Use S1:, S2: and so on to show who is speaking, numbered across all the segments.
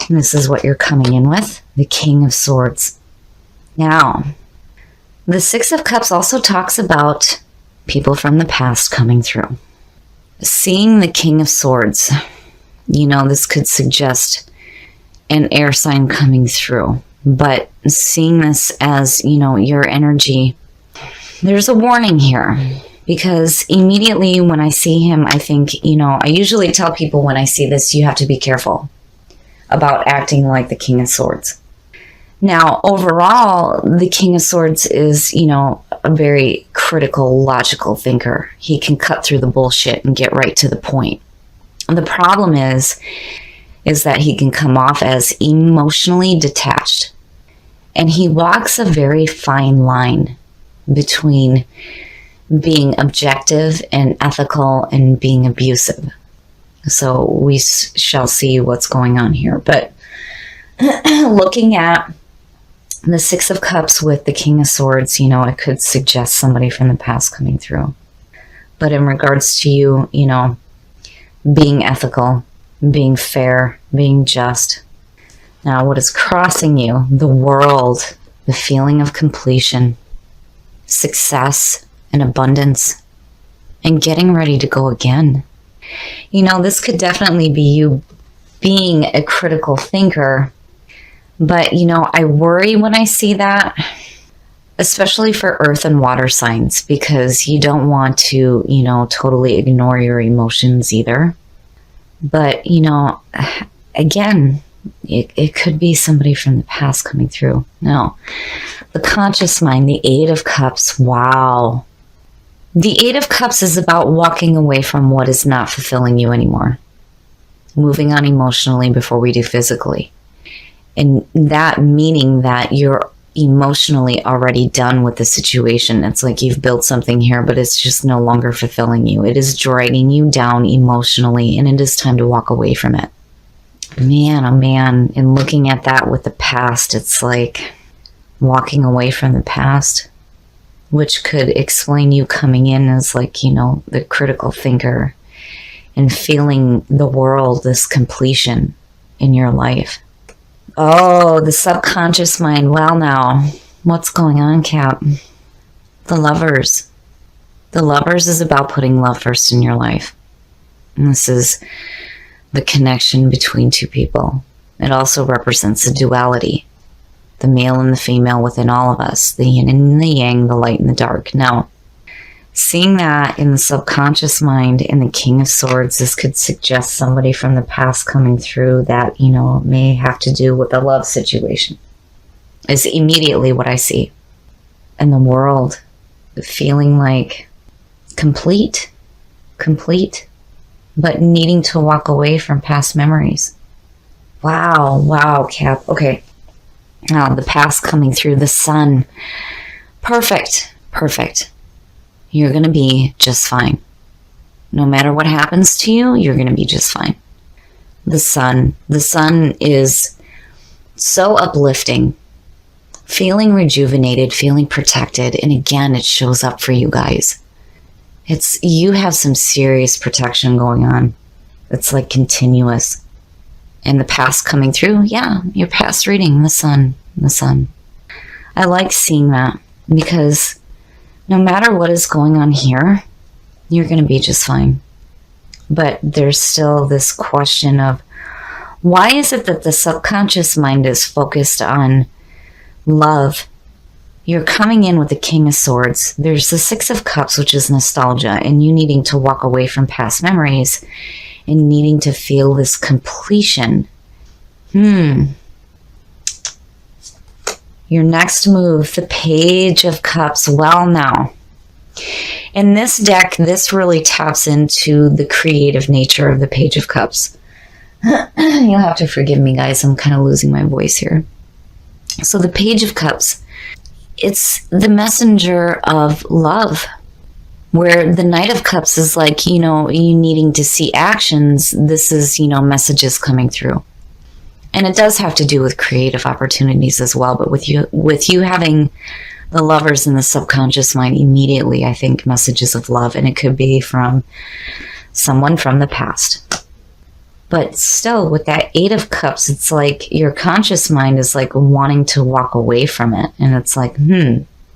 S1: And this is what you're coming in with, the King of Swords. Now, the Six of Cups also talks about people from the past coming through. Seeing the King of Swords, this could suggest an air sign coming through. But seeing this as, your energy, there's a warning here. Because immediately when I see him, I think, I usually tell people when I see this, you have to be careful about acting like the King of Swords. Now, overall, the King of Swords is, a very critical, logical thinker. He can cut through the bullshit and get right to the point. The problem is that he can come off as emotionally detached. And he walks a very fine line between being objective and ethical and being abusive. So we shall see what's going on here. But looking at the Six of Cups with the King of Swords, it could suggest somebody from the past coming through. But in regards to you, being ethical, being fair, being just. Now, what is crossing you? The world, the feeling of completion, success and abundance, and getting ready to go again. This could definitely be you being a critical thinker. But, I worry when I see that, especially for earth and water signs, because you don't want to, totally ignore your emotions either. But, again, it could be somebody from the past coming through. Now, the conscious mind, the Eight of Cups, wow. The Eight of Cups is about walking away from what is not fulfilling you anymore. Moving on emotionally before we do physically. And that meaning that you're emotionally already done with the situation. It's like you've built something here, but it's just no longer fulfilling you. It is dragging you down emotionally, and it is time to walk away from it. Man, oh man, in looking at that with the past, it's like walking away from the past, which could explain you coming in as like, the critical thinker and feeling the world, this completion in your life. Oh, the subconscious mind. Well, now, what's going on, Cap? The Lovers. The Lovers is about putting love first in your life. And this is the connection between two people. It also represents a duality. The male and the female within all of us. The yin and the yang, the light and the dark. Now, seeing that in the subconscious mind in the King of Swords, this could suggest somebody from the past coming through that, may have to do with a love situation. Is immediately what I see. And the world feeling like complete, but needing to walk away from past memories. Wow, Cap. Okay. Now, the past coming through, the Sun. Perfect. You're going to be just fine. No matter what happens to you, you're going to be just fine. The Sun. The Sun is so uplifting. Feeling rejuvenated, feeling protected. And again, it shows up for you guys. You have some serious protection going on. It's like continuous. And the past coming through, yeah, your past reading, the Sun. I like seeing that because no matter what is going on here, you're going to be just fine. But there's still this question of why is it that the subconscious mind is focused on love? You're coming in with the King of Swords. There's the Six of Cups, which is nostalgia, and you needing to walk away from past memories and needing to feel this completion. Your next move, the Page of Cups. Well, now, in this deck, this really taps into the creative nature of the Page of Cups. You'll have to forgive me, guys. I'm kind of losing my voice here. So the Page of Cups, it's the messenger of love, where the Knight of Cups is like, you needing to see actions. This is, messages coming through. And it does have to do with creative opportunities as well. But with you having the Lovers in the subconscious mind, immediately I think messages of love. And it could be from someone from the past. But still, with that Eight of Cups, it's like your conscious mind is like wanting to walk away from it. And it's like,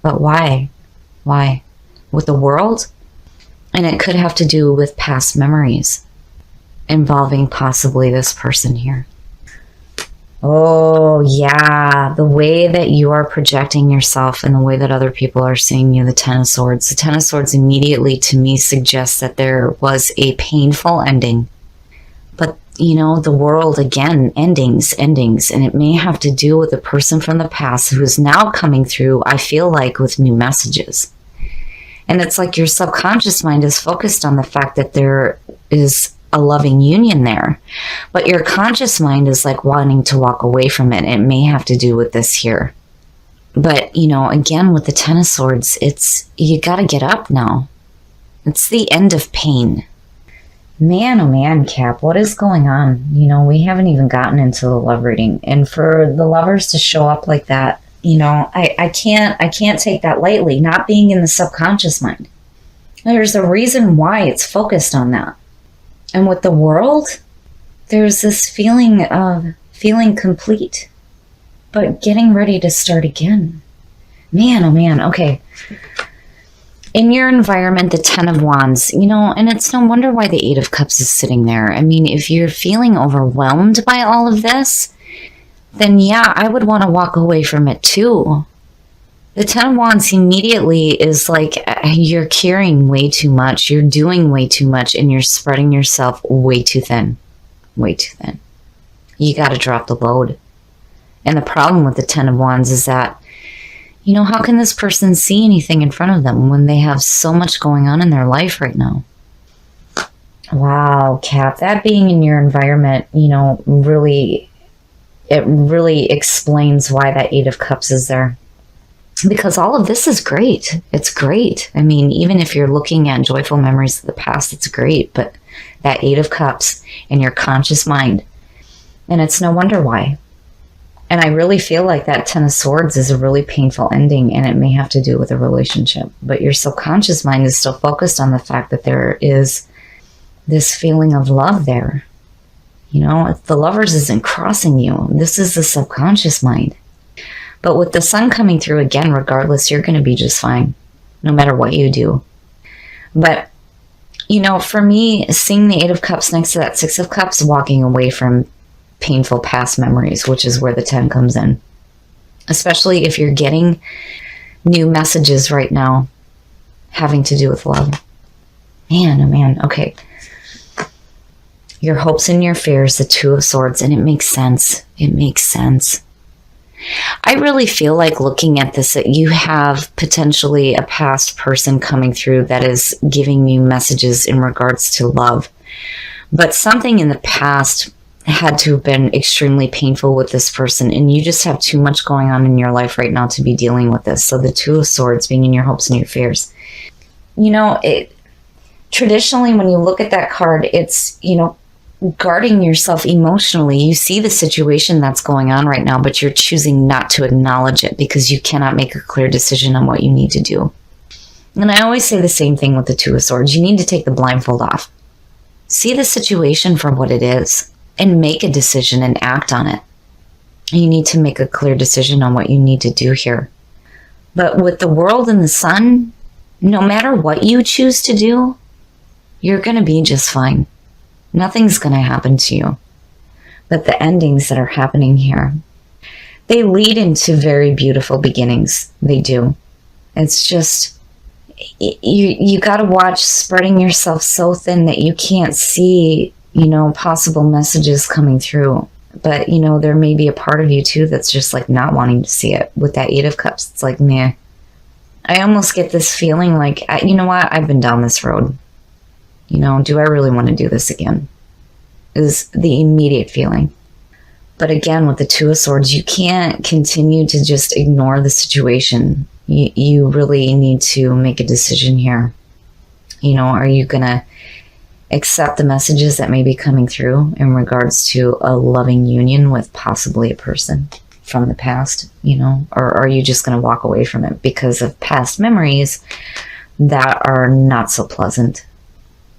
S1: but why? Why? With the world? And it could have to do with past memories involving possibly this person here. Oh, yeah. The way that you are projecting yourself and the way that other people are seeing you, the Ten of Swords. The Ten of Swords immediately to me suggests that there was a painful ending. But, you know, the world, again, endings. And it may have to do with a person from the past who is now coming through, I feel like, with new messages. And it's like your subconscious mind is focused on the fact that there is a loving union there. But your conscious mind is like wanting to walk away from it. It may have to do with this here. But, you know, again, with the Ten of Swords, it's, you got to get up now. It's the end of pain. Man, oh man, Cap, what is going on? You know, we haven't even gotten into the love reading. And for the lovers to show up like that, you know, I can't take that lightly, not being in the subconscious mind. There's a reason why it's focused on that. And with the world, there's this feeling of feeling complete, but getting ready to start again. Man, oh man, okay. In your environment, the Ten of Wands, you know, and it's no wonder why the Eight of Cups is sitting there. I mean, if you're feeling overwhelmed by all of this, then yeah, I would want to walk away from it too. The Ten of Wands immediately is like you're carrying way too much, you're doing way too much, and you're spreading yourself way too thin. Way too thin. You got to drop the load. And the problem with the Ten of Wands is that, you know, how can this person see anything in front of them when they have so much going on in their life right now? Wow, Cap, that being in your environment, you know, really, it really explains why that Eight of Cups is there. Because all of this is great. It's great. I mean, even if you're looking at joyful memories of the past, it's great. But that Eight of Cups in your conscious mind, and it's no wonder why. And I really feel like that Ten of Swords is a really painful ending, and it may have to do with a relationship. But your subconscious mind is still focused on the fact that there is this feeling of love there. You know, if the lovers isn't crossing you, this is the subconscious mind. But with the sun coming through again, regardless, you're going to be just fine, no matter what you do. But, you know, for me, seeing the Eight of Cups next to that Six of Cups, walking away from painful past memories, which is where the 10 comes in. Especially if you're getting new messages right now having to do with love. Man, oh man, okay. Your hopes and your fears, the Two of Swords, and it makes sense. It makes sense. I really feel like looking at this, that you have potentially a past person coming through that is giving you messages in regards to love. But something in the past had to have been extremely painful with this person, and you just have too much going on in your life right now to be dealing with this. So the Two of Swords being in your hopes and your fears. You know, traditionally when you look at that card, it's, you know, guarding yourself emotionally. You see the situation that's going on right now, but you're choosing not to acknowledge it because you cannot make a clear decision on what you need to do. And I always say the same thing with the Two of Swords. You need to take the blindfold off. See the situation for what it is and make a decision and act on it. You need to make a clear decision on what you need to do here. But with the world and the sun, no matter what you choose to do, you're going to be just fine. Nothing's going to happen to you. But the endings that are happening here, they lead into very beautiful beginnings. They do. It's just, you got to watch spreading yourself so thin that you can't see, you know, possible messages coming through. But, you know, there may be a part of you too that's just like not wanting to see it. With that Eight of Cups, it's like, meh. I almost get this feeling like, you know what, I've been down this road. You know, do I really want to do this again? Is the immediate feeling. But again, with the Two of Swords, you can't continue to just ignore the situation. You really need to make a decision here. You know, are you going to accept the messages that may be coming through in regards to a loving union with possibly a person from the past, you know, or are you just going to walk away from it because of past memories that are not so pleasant?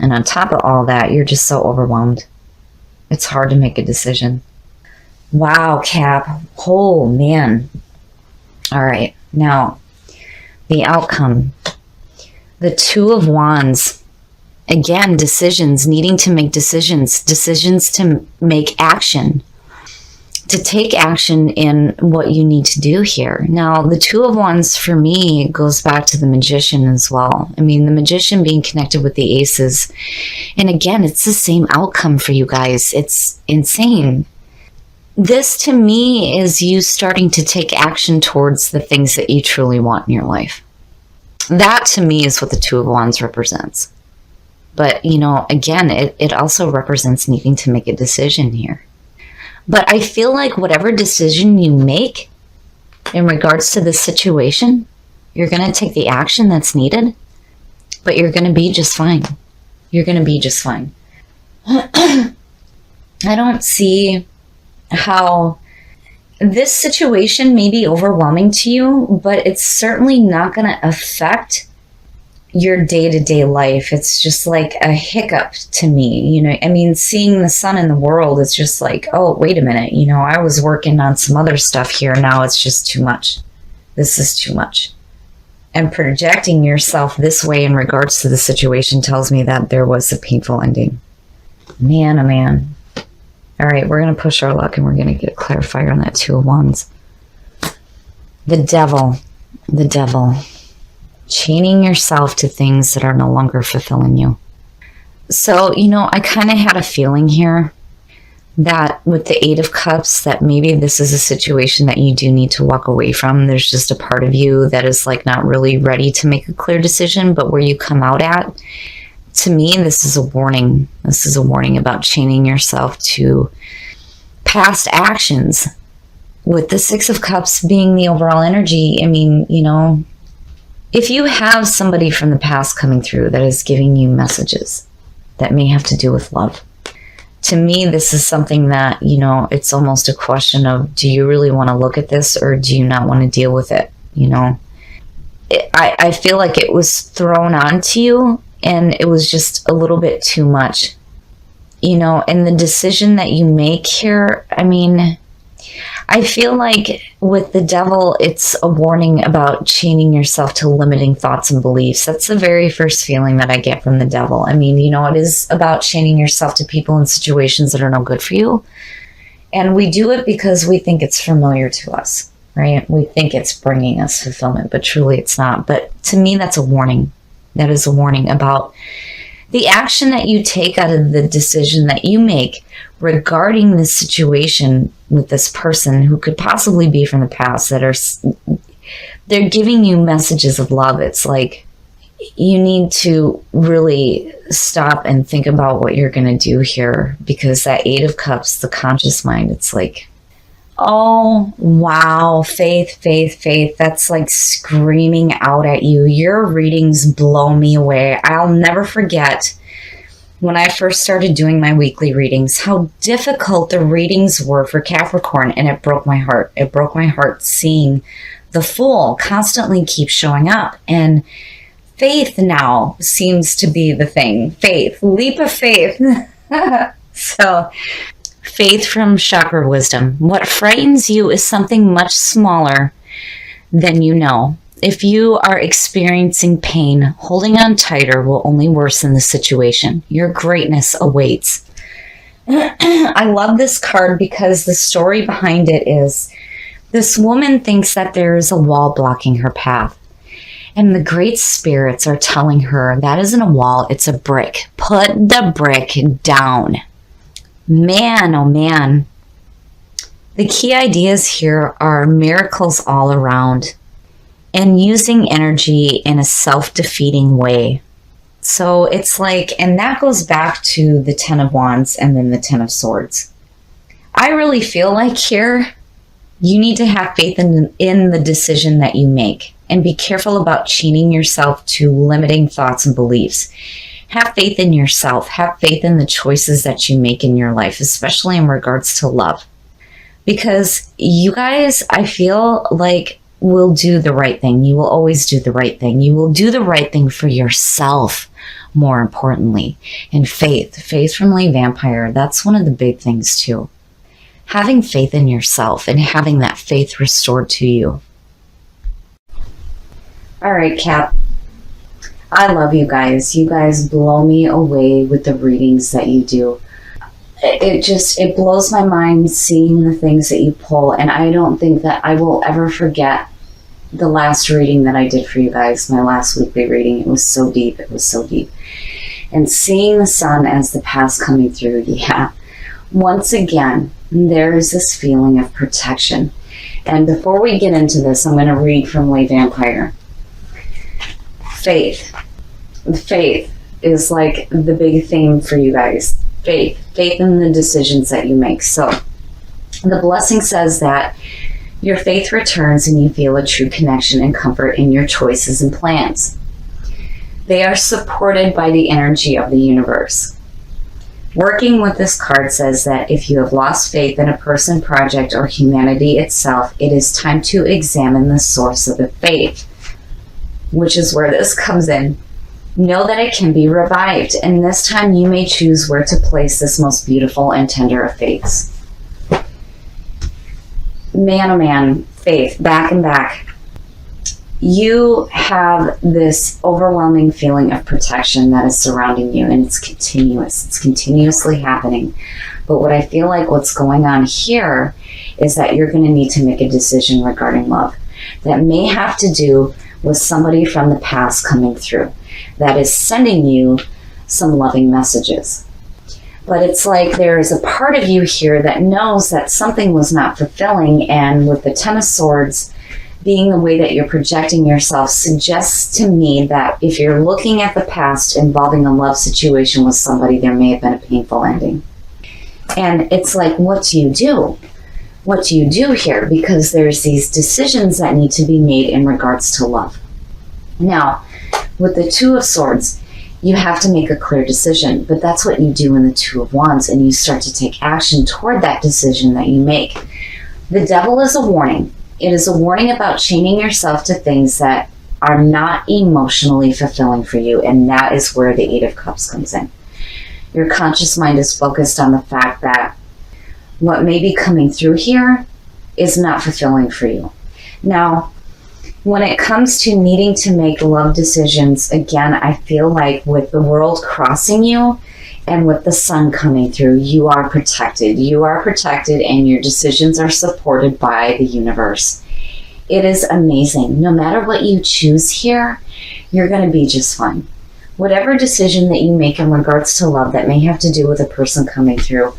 S1: And on top of all that, you're just so overwhelmed. It's hard to make a decision. Wow, Cap. Oh, man. All right. Now, the outcome. The Two of Wands. Again, decisions, needing to make decisions. Decisions to make action. To take action in what you need to do here. Now, the Two of Wands for me goes back to the Magician as well. I mean, the Magician being connected with the Aces. And again, it's the same outcome for you guys. It's insane. This to me is you starting to take action towards the things that you truly want in your life. That to me is what the Two of Wands represents. But, you know, again, it also represents needing to make a decision here. But I feel like whatever decision you make in regards to this situation, you're going to take the action that's needed, but you're going to be just fine. You're going to be just fine. I don't see how this situation may be overwhelming to you, but it's certainly not going to affect your day-to-day life. It's just like a hiccup to me, you know. I mean, seeing the sun in the world is just like, oh, wait a minute, you know, I was working on some other stuff here. Now it's just too much. This is too much. And projecting yourself this way in regards to the situation tells me that there was a painful ending. Man, oh man. All right, we're going to push our luck and we're going to get a clarifier on that Two of Wands. The Devil. The Devil. Chaining yourself to things that are no longer fulfilling you. So, you know, I kind of had a feeling here that with the Eight of Cups, that maybe this is a situation that you do need to walk away from. There's just a part of you that is like not really ready to make a clear decision, but where you come out at, to me, this is a warning. This is a warning about chaining yourself to past actions. With the Six of Cups being the overall energy, I mean, you know, if you have somebody from the past coming through that is giving you messages that may have to do with love, to me, this is something that, you know, it's almost a question of, do you really want to look at this or do you not want to deal with it? You know, I feel like it was thrown onto you and it was just a little bit too much, you know, and the decision that you make here, I mean, I feel like with the Devil, it's a warning about chaining yourself to limiting thoughts and beliefs. That's the very first feeling that I get from the Devil. I mean, you know, it is about chaining yourself to people and situations that are no good for you. And we do it because we think it's familiar to us, right? We think it's bringing us fulfillment, but truly it's not. But to me, that's a warning. That is a warning about the action that you take out of the decision that you make regarding this situation with this person who could possibly be from the past that are, they're giving you messages of love. It's like you need to really stop and think about what you're going to do here, because that Eight of Cups, the conscious mind, it's like, oh, wow, faith, faith, faith. That's like screaming out at you. Your readings blow me away. I'll never forget when I first started doing my weekly readings, how difficult the readings were for Capricorn, and it broke my heart. It broke my heart seeing the Fool constantly keep showing up. And faith now seems to be the thing. Faith, leap of faith. So, faith from Chakra Wisdom. What frightens you is something much smaller than you know. If you are experiencing pain, holding on tighter will only worsen the situation. Your greatness awaits. I love this card because the story behind it is this woman thinks that there is a wall blocking her path. And the great spirits are telling her that isn't a wall, it's a brick. Put the brick down. Man, oh man. The key ideas here are miracles all around and using energy in a self-defeating way. So it's like, and that goes back to the Ten of Wands and then the Ten of Swords. I really feel like here, you need to have faith in the decision that you make and be careful about chaining yourself to limiting thoughts and beliefs. Have faith in yourself. Have faith in the choices that you make in your life, especially in regards to love. Because you guys, I feel like will do the right thing. You will always do the right thing. You will do the right thing for yourself, more importantly. And faith from Lady Vampire, that's one of the big things too. Having faith in yourself and having that faith restored to you. All right, Cap. I love you guys. You guys blow me away with the readings that you do. It blows my mind seeing the things that you pull, and I don't think that I will ever forget the last reading that I did for you guys, my last weekly reading. It was so deep. It was so deep. And seeing the sun as the past coming through, yeah. Once again, there is this feeling of protection. And before we get into this, I'm going to read from Lady Vampire. Faith. Faith is like the big theme for you guys. Faith in the decisions that you make. So the blessing says that your faith returns and you feel a true connection and comfort in your choices and plans. They are supported by the energy of the universe. Working with this card says that if you have lost faith in a person, project, or humanity itself, it is time to examine the source of the faith, which is where this comes in. Know that it can be revived, and this time you may choose where to place this most beautiful and tender of faiths. Man, oh man, faith, back and back. You have this overwhelming feeling of protection that is surrounding you, and it's continuous. It's continuously happening. But what I feel like what's going on here is that you're going to need to make a decision regarding love that may have to do with somebody from the past coming through that is sending you some loving messages. But it's like there is a part of you here that knows that something was not fulfilling, and with the Ten of Swords being the way that you're projecting yourself suggests to me that if you're looking at the past involving a love situation with somebody, there may have been a painful ending. And it's like, what do you do? What do you do here? Because there's these decisions that need to be made in regards to love. Now, with the Two of Swords, you have to make a clear decision, but that's what you do in the Two of Wands, and you start to take action toward that decision that you make. The Devil is a warning. It is a warning about chaining yourself to things that are not emotionally fulfilling for you, and that is where the Eight of Cups comes in. Your conscious mind is focused on the fact that what may be coming through here is not fulfilling for you. Now, when it comes to needing to make love decisions, again, I feel like with the world crossing you and with the sun coming through, you are protected. You are protected, and your decisions are supported by the universe. It is amazing. No matter what you choose here, you're going to be just fine. Whatever decision that you make in regards to love that may have to do with a person coming through,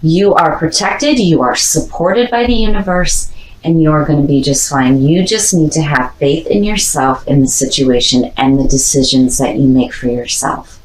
S1: you are protected, you are supported by the universe, and you're going to be just fine. You just need to have faith in yourself, in the situation, and the decisions that you make for yourself.